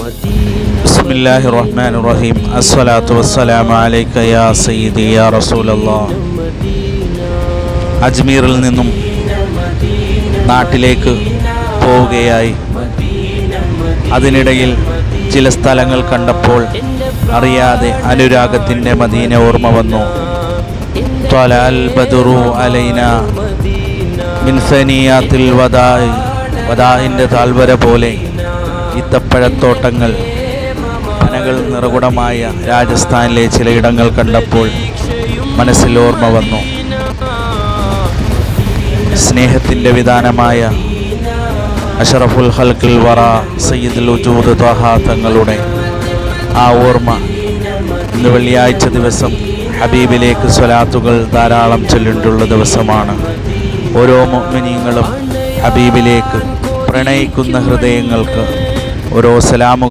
ബിസ്മില്ലാഹിർ റഹ്മാനിർ റഹീം. അസ്സലാത്തു വസ്സലാമു അലൈക യാ സയ്യിദി യാ റസൂലല്ലാഹ്. അജ്മീറിൽ നിന്നും നാട്ടിലേക്ക് പോവുകയായി. അതിനിടയിൽ ചില സ്ഥലങ്ങൾ കണ്ടപ്പോൾ അറിയാതെ അനുരാഗത്തിൻ്റെ മദീന ഓർമ്മ വന്നു. ത്വലഅൽ ബദ്റു അലൈനാ മിൻ സനിയാത്തിൽ വദാഇൻ്റെ താഴ്വര പോലെ ഈത്തപ്പഴത്തോട്ടങ്ങൾ, പനകൾ നിറകുടമായ രാജസ്ഥാനിലെ ചിലയിടങ്ങൾ കണ്ടപ്പോൾ മനസ്സിൽ ഓർമ്മ വന്നു. സ്നേഹത്തിൻ്റെ വിധാനമായ അഷറഫുൽ ഖൽഖിൽ വറ സയ്യിദുൽ വജൂദ് ത്വഹ തങ്ങളുടെ ആ ഓർമ്മ. ഇന്ന് വെള്ളിയാഴ്ച ദിവസം ഹബീബിലേക്ക് സ്വലാത്തുകൾ ധാരാളം ചൊല്ലിയിട്ടുള്ള ദിവസമാണ്. ഓരോ മുഅ്മിനീങ്ങളും ഹബീബിലേക്ക് പ്രണയിക്കുന്ന ഹൃദയങ്ങൾക്ക് ഓരോ സലാമു